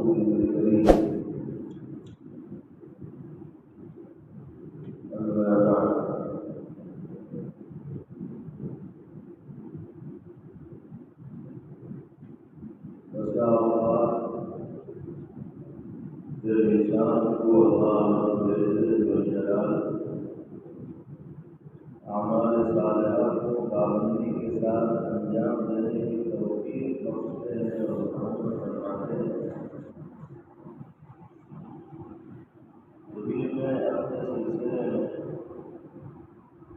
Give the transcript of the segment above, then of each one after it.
الكريم. أما بعد، فشاء الله بالإنسان کو اللہ رب العزت والجلال اعمال صالحہ کو پابندی کے ساتھ انجام دینے کی توفیق بخشتے ہیں اور رحمت فرماتے ہیں۔ دل میں اپنے سلسلے میں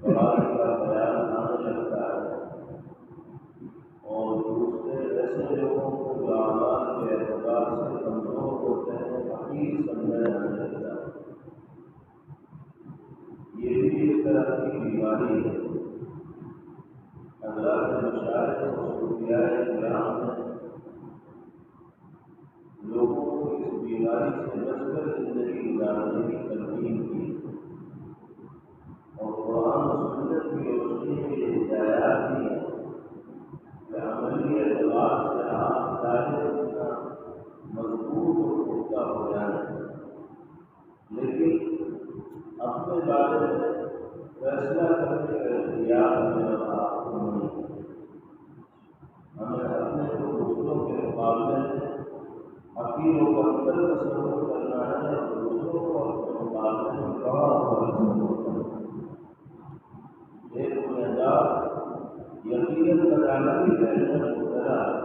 قرآن کا خیال آنے لگتا ہے اور دوسرے ایسے لوگوں کو جو اعمال کے اعتبار سے کمزور ہوتے ہیں حقیر سمجھا جانے لگتا ہے۔ یہ بھی ایک طرح کی بیماری ہے۔ حضرات مشاہد اور صوفیاء کرام نے لوگوں کو اس بیماری سے بچ کر زندگی گزارنے کی تلقین کی اور قرآن و سنت کی روشنی میں یہ ہدایات دی کہ عملی اعتبار سے آپ ظاہر اتنا مضبوط اور پختہ ہو جائیں، لیکن اپنے بارے میں فیصلہ کرنے کا اختیار ہمیں اور آپ کو نہیں۔ ہمیں اپنے کو دوسروں کے مقابلے میں حقیر و کمتر تصور کرنا ہے اور دوسروں کو اپنے مقابلے میں بڑا ہوا تصور کرنا ہے۔ ایک گنہگار یقیناً بدعملی کا اندر مبتلا ہے،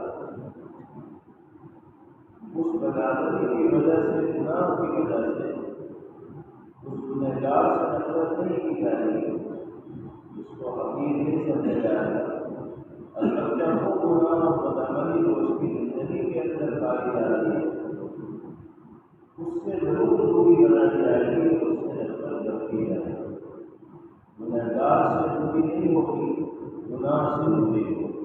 اس بدعملی کی وجہ سے، گناہ کی وجہ سے اس گنہگار سے نفرت نہیں کی جائے گی، اس کو حقیر نہیں سمجھا جائے گا۔ البتہ وہ گناہ اور بدعملی جو اس کی زندگی کے اندر پائی جا رہی ہے اس سے ضرور دوری بنائی جائے گی، اس سے نفرت رکھی جائے گی۔ گنہگار سے دوری نہیں ہوگی، گناہ سے دوری ہوگی۔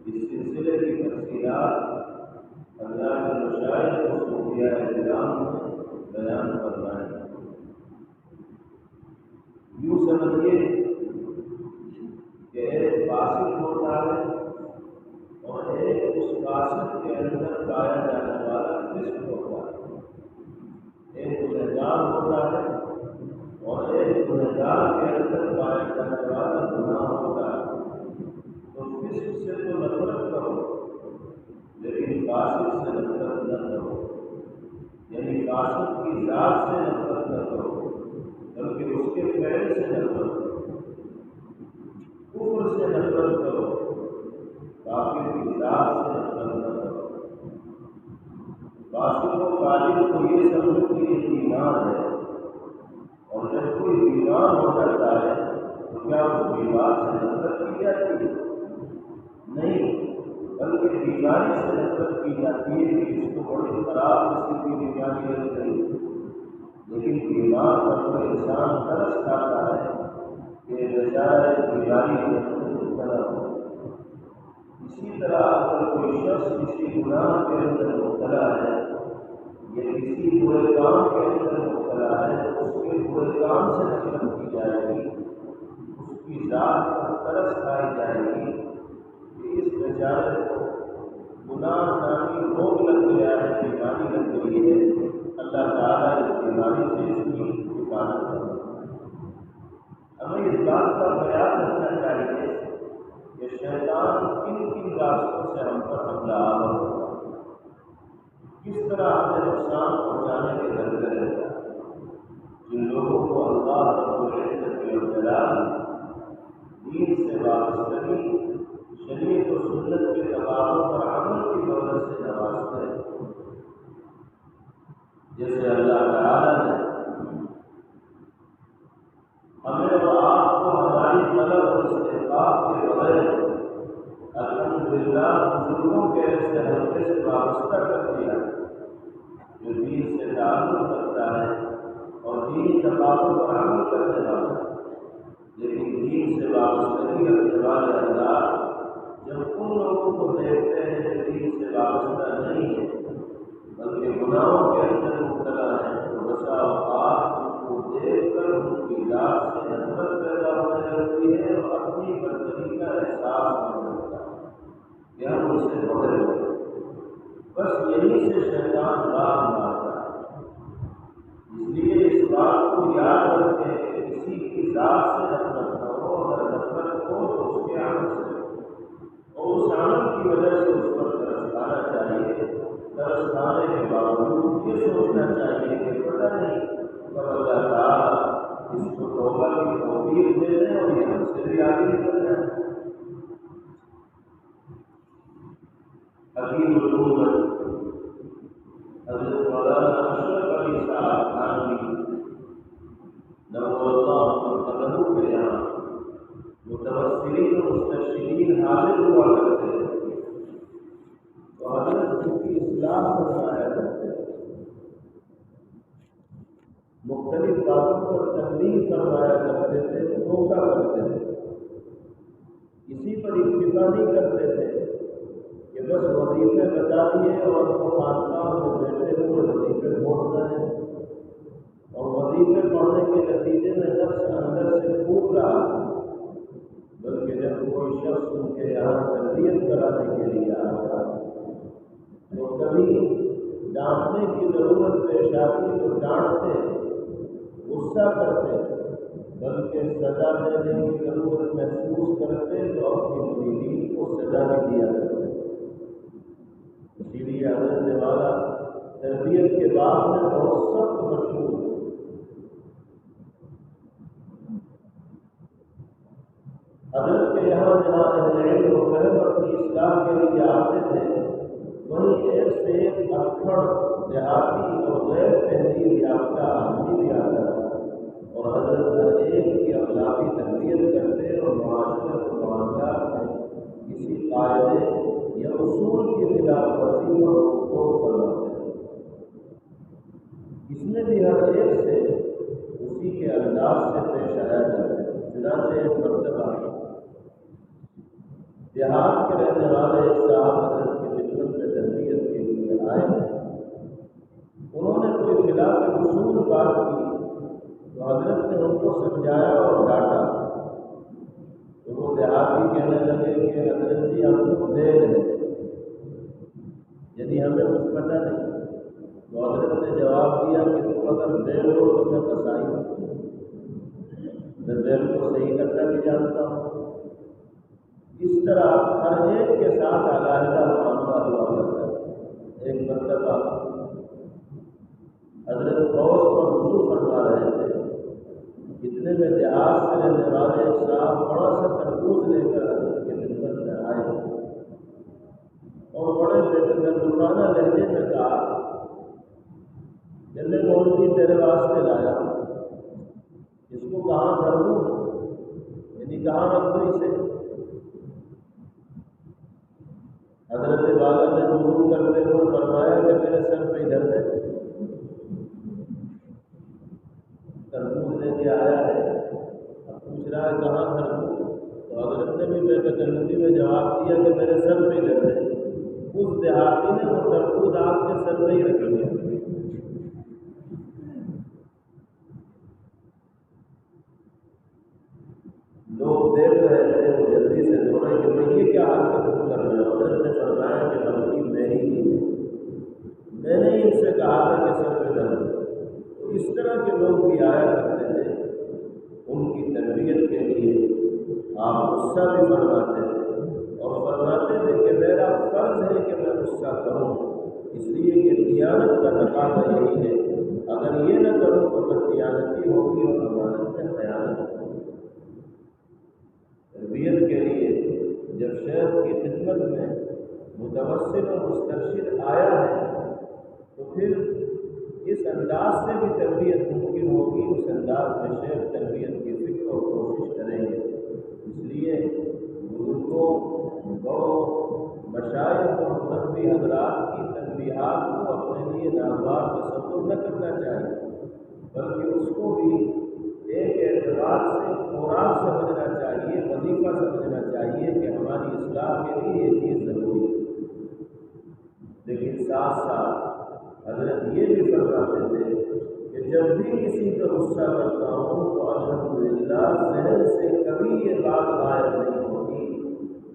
اس سلسلے کی تفصیلات حضرات مشاہد اور صوفیاء کرام نے بیان فرمائے۔ یوں سمجھیے کہ ایک فاسق ہوتا ہے اور ایک اس فاسق کے اندر پایا جانے والا فسق ہوتا ہے۔ ایک گنہگار ہوتا ہے اور ایک گنہگار کے اندر پایا جانے والا گناہ ہوتا ہے۔ تو فسق سے تو نفرت کرو، لیکن فاسق سے نفرت نہ کرو، یعنی فاسق کی ذات سے نفرت نہ کرو بلکہ اس کے فعل سے نفرت کرو، کفر سے نفرت کرو، کافر کی ذات سے نفرت نہ کرو۔ فاسق و فاجر کو یہ سمجھو کہ یہ بیمار ہے، اور جب کوئی بیمار ہو جاتا ہے تو کیا اس بیمار سے نفرت کی جاتی ہے؟ نہیں، بلکہ بیماری سے نفرت کی جاتی ہے کہ اس کو بڑی خراب قسم کی بیماری لگ گئی۔ لیکن بیمار پر کوئی انسان ترس کھاتا ہے کہ بیچارہ اس بیماری کے اندر مبتلا ہو۔ اسی طرح اگر کوئی شخص کسی گناہ کے اندر مبتلا ہے یا کسی برے کام کے اندر مبتلا ہے تو اس کے برے کام سے نفرت کی جائے گی، اس کی ذات پر ترس کھائی جائے گی کہ اس بیچارے کو گناہ نامی روگ لگ گیا ہے، بیماری لگ گئی ہے، اللہ تعالیٰ اس بیماری سے اس کی حفاظت کرنا۔ ہمیں اس بات کا خیال رکھنا چاہیے کہ شیطان کن کن راستوں سے ہم پر حملہ آور ہوتا ہے، کس طرح ہمیں نقصان پہنچانے کے ڈر میں رہتا ہے۔ جن لوگوں کو اللہ رب العزت والجلال دین سے وابستگی، شریعت و سنت کے تقاضوں پر عمل کی دولت سے نوازتے ہیں، جیسے اللہ تعالیٰ نے ہمیں اور آپ کو ہماری طلب اور استحقاق کے بغیر الحمدللہ بزرگوں کے ایسے حلقے سے وابستہ کر دیا جو دین سے تعلق رکھتا ہے اور دینی تقاضوں پر عمل کرنے والا ہے۔ لیکن دین سے وابستگی رکھنے والے اللہ جب ان لوگوں کو دیکھتے ہیں جو دین سے وابستہ نہیں ہے بلکہ گناہوں کے اندر مبتلا ہے تو بسا اوقات ان کو دیکھ کر ان کی ذات سے نفرت پیدا ہونے لگتی ہے اور اپنی برتری کا احساس ہونے لگتا ہے کہ ہم ان سے بڑے ہوئے۔ بس یہیں سے بھی آگے نکل جائیں۔ حکیم الامت حضرت مولانا اشرف علی صاحب تھانوی نور اللہ مرقدہ کے یہاں متوسلین و مسترشدین حاضر ہوا کرتے ہیں تو حضرت کی اصلاح فرمایا کرتے ہیں، مختلف باتوں پر تنبیہ فرمایا کرتے تھے، روکا کرتے تھے، اسی پر اکتفا نہیں کرتے تھے کہ بس وظیفے بتا دیے اور وہ خاندان میں بیٹھے ہوئے وظیفے بول رہے ہیں اور وظیفے پڑھنے کے نتیجے میں نفس اندر سے پھوٹ رہا ہے، بلکہ جب کوئی شخص ان کے یہاں تربیت کرانے کے لیے آتا تو کبھی ڈانٹنے کی ضرورت پیش آتی تو ڈانٹتے، غصہ کرتے، بلکہ سزا دینے کی ضرورت محسوس کرتے تو اپنی مریدین کو سزا بھی دیا کرتے۔ اسی لیے حضرت والا تربیت کے بعد میں بہت سخت مشہور ہے۔ حضرت کے یہاں جہاں اہل علم و فہم اپنی اصلاح کے لیے آتے تھے وہیں ایک سے ایک اکھڑ دیہاتی اور غیر تہذیب یافتہ آدمی بھی آتا تھا اور حضرت ہر ایک کی اخلاقی تربیت کرتے اور معاشرت و معاملات میں کسی قاعدے یا اصول کی خلاف ورزی اور روک فرماتے۔ اس میں بھی ہر ایک سے اسی کے انداز سے پیش آیا کرتے۔ چنانچہ ایک مرتبہ دیہات کے رہنے والے ایک صاحب حضرت کی خدمت میں تربیت کے لیے آئے، انہوں نے کوئی خلاف اصول بات کی تو حضرت نے ان کو سمجھایا اور ڈانٹا تو وہ دیہاتی کہنے لگے کہ حضرت جی ہم لوگ دیر ہیں، یعنی ہمیں کچھ پتہ نہیں۔ تو حضرت نے جواب دیا کہ تم اگر دیر ہو تو میں قصائی ہوں، میں دیر کو صحیح کرنا بھی جانتا ہوں۔ اس طرح ہر ایک کے ساتھ علیحدہ معاملہ ہوا کرتا ہے۔ ایک مرتبہ حضرت غوث پر وضو فرما رہے تھے، اتنے میں دیہات سے رہنے والے ایک صاحب بڑا سا تربوز لے کر حضرت کی خدمت میں آئے اور بڑے بےتکلفانہ لہجے میں کہا کہ مولوی تیرے واسطے لایا، اس کو کہاں دھر دوں، یعنی کہاں رکھ دوں اسے؟ حضرت والا نے وضو کرتے ہوئے فرمایا کہ میرے سر پہ ادھر دے، تربوز لے کے آیا ہے، اب پوچھ رہا ہے کہاں دھر دوں؟ تو حضرت نے بھی بے تکلفی میں جواب دیا کہ میرے سر پہ ادھر دے۔ اس دیہاتی نے وہ تربوز آپ کے سر پہ ہی رکھ لیا۔ لوگ دیکھ رہے تھے، وہ جلدی سے دوڑے کہ میں یہ کیا حرکت کر رہے ہو؟ حضرت نے فرمایا کہ غلطی میری ہی ہے، میں نے ان سے کہا تھا کہ سر پہ درد۔ تو اس طرح کے لوگ بھی آیا کرتے تھے، ان کی تربیت کے لیے آپ غصہ بھی فرماتے تھے اور فرماتے تھے کہ میرا فرض ہے کہ میں غصہ کروں، اس لیے کہ دیانت کا تقاضا یہی ہے، اگر یہ نہ کروں تو بددیانتی ہوگی اور امانت میں خیانت ہوگی۔ تربیت کے لیے جب شیخ کی خدمت میں متوسل اور مسترشد آیا ہے تو پھر اس انداز سے بھی تربیت ممکن ہوگی، اس انداز میں شیخ تربیت کی فکر اور کوشش کریں گے۔ اس لیے بزرگوں، بڑوں، مشائخ اور مربی حضرات کی تنبیہات کو اپنے لیے ناگوار تصور نہ کرنا چاہیے، بلکہ اس کو بھی ایک اعتبار سے خوراک سمجھنا چاہیے، وظیفہ سمجھنا چاہیے کہ ہماری اصلاح کے لیے یہ چیز ضروری ہے۔ لیکن ساتھ ساتھ حضرت یہ بھی فرماتے تھے کہ جب بھی کسی پہ غصہ کرتا ہوں تو الحمدللہ ذہن سے کبھی یہ بات غائب نہیں ہوتی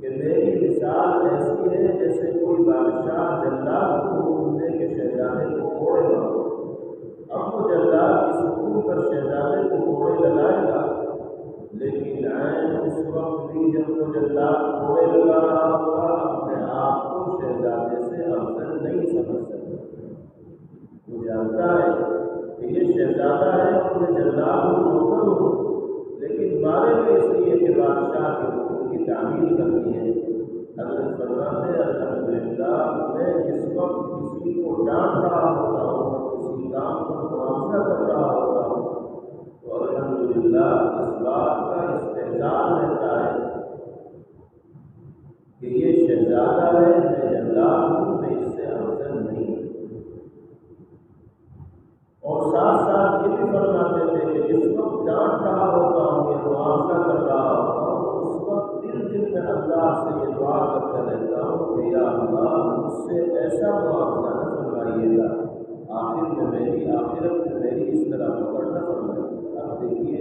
کہ میری مثال ایسی ہے جیسے کوئی بادشاہ جلاد کو ڈھونڈنے کے شہزادے کو کوڑے مارو۔ اب وہ جلاد اس حکم پر شہزادے کو کوڑے لگائے گا، لیکن عین اس وقت بھی جب وہ جلاد کوڑے لگا رہا ہوگا اپنے آپ کو شہزادے سے افضل نہیں سمجھ سکتا۔ وہ جانتا ہے کہ یہ شہزادہ ہے اور میں جلاد ہوں، نوکر ہوں، لیکن مارے گئے اس لیے کہ بادشاہ کے حقوق کی تعمیل کرنی ہے۔ حضرت فرماتے ہیں الحمدللہ میں جس وقت کسی کو ڈانٹ رہا ہوتا ہوں، کسی کام پر معاوضہ کر رہا ہوتا ہوں، تو الحمدللہ اس بات کا استحضار رہتا ہے کہ یہ شہزادہ ہے، میں جلال ہوں، میں اس سے افضل نہیں۔ اور ساتھ ساتھ یہ بھی فرماتے تھے کہ جس وقت ڈانٹ رہا ہوتا ہوں یا معاوضہ کر رہا ہوتا ہوں، اس وقت دل میں اللہ سے یہ دعا کرتا رہتا ہوں کہ یا اللہ مجھ سے ایسا معاوضہ نہ فرمائیے گا، آخرت میں میری اس طرح پکڑ نہ فرمائیے۔ اب دیکھیے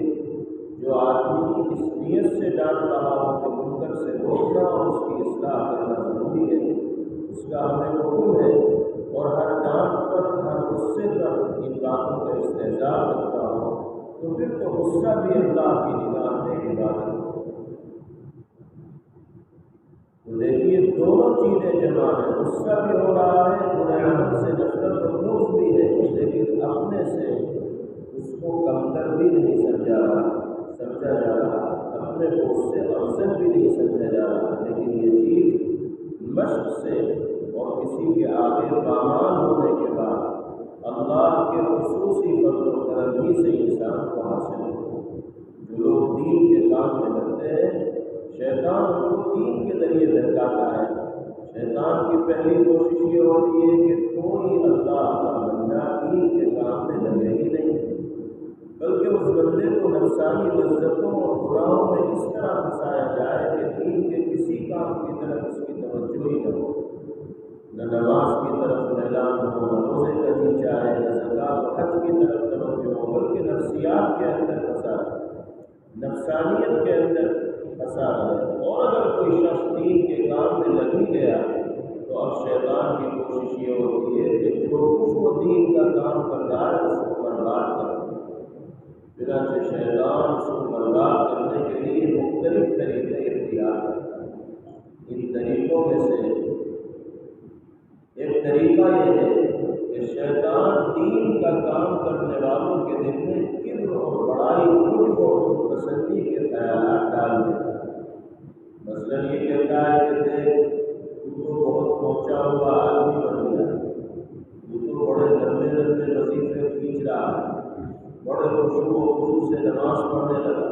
جو آدمی اس نیت سے ڈانٹ رہا ہو کہ منکر سے روکنا اور اس کی اصلاح کرنا ضروری ہے، اس کا ہمیں حکم ہے، اور ہر ڈانٹ پر، ہر غصے پر ان باتوں کا استحضار کرتا ہو تو پھر تو غصہ بھی اللہ کی نگاہ میں عبادت ہو۔ تو دیکھیے دونوں چیزیں جمع ہیں، غصہ بھی ہو رہا ہے، برے عمل سے نفرت اور بغض بھی ہے، لیکن اپنے سے اس کو کمتر بھی نہیں سمجھا جا رہا، اپنے کو سے افضل بھی نہیں سمجھا جا رہا، لیکن یہ چیز مشق سے اور کسی کے آگے پامال ہونے کے بعد اللہ کے خصوصی فضل و کرم ہی سے انسان کو حاصل ہو۔ جو لوگ دین کے کام میں لگتے ہیں، شیطان ان کو دین کے ذریعے بہکاتا ہے۔ شیطان کی پہلی کوشش یہ ہوتی ہے کہ کوئی اللہ کا بندہ دین کے کام میں لگے ہی نہیں، بلکہ اس بندے کو نفسانی لذتوں اور گناہوں میں اس طرح پھنسایا جائے کہ دین کے کسی کام کی طرف اس کی توجہ ہی نہ ہو، نہ نماز کی طرف اعلان ہو، نہ روزے کا جی چاہے، نہ زکوٰۃ و حج کی طرف توجہ ہو، بلکہ نفسیات کے اندر پھنسا ہے، نفسانیت کے اندر پھنسا ہے۔ اور اگر کوئی شخص دین کے کام میں لگ ہی گیا تو اب شیطان کی کوشش یہ ہوتی ہے کہ جو کچھ وہ دین کا کام کر رہا ہے اس کو برباد کر دے۔ چنانچہ شیطان اس کو برباد کرنے کے لیے مختلف طریقے اختیار کرتا ہے۔ ان طریقوں میں سے ایک طریقہ یہ ہے کہ شیطان دین کا کام کرنے والوں کے دل میں کبر اور بڑائی، خود اور خود پسندی کے خیالات ڈال دیتا ہے۔ مثلاً یہ کہتا ہے کہ دیکھ تو بہت پہنچا ہوا آدمی بن گیا، تو بڑے لمبے لمبے وظیفے کھینچ رہا ہے، بڑے خشوع و خضوع سے نماز پڑھنے لگا،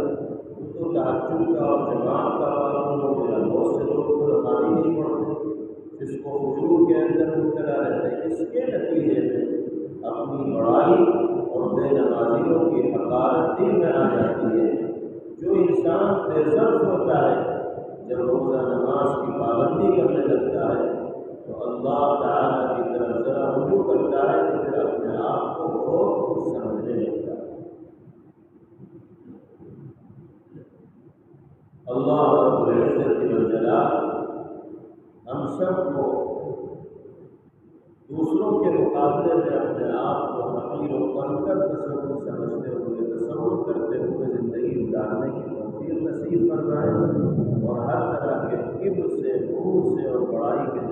تو تہجد کا اور جماعت کا پابند ہو گیا۔ بہت سے لوگ تو نماز ہی نہیں پڑھتے، جس کو خشوع کے اندر مبتلا رہتے ہیں۔ اس کے نتیجے میں اپنی بڑائی اور بے نمازیوں کی حقارت دل میں آ جاتی ہے۔ جو انسان بے ظرف ہوتا ہے جب روزہ نماز کی پابندی کرنے لگتا ہے تو اللہ تعالیٰ کی طرف ذرا رجوع کرتا ہے تو پھر اپنے آپ کو بہت کچھ سمجھنے لگتا ہے۔ اللہ رب العزت والجلال ہم سب کو دوسروں کے مقابلے میں اپنے آپ کو حقیر و کمتر تصور سمجھتے ہوئے، تصور کرتے ہوئے زندگی گزارنے کی توفیق نصیب فرمائے، اور ہر طرح کے کبر سے، غرور سے اور بڑائی کے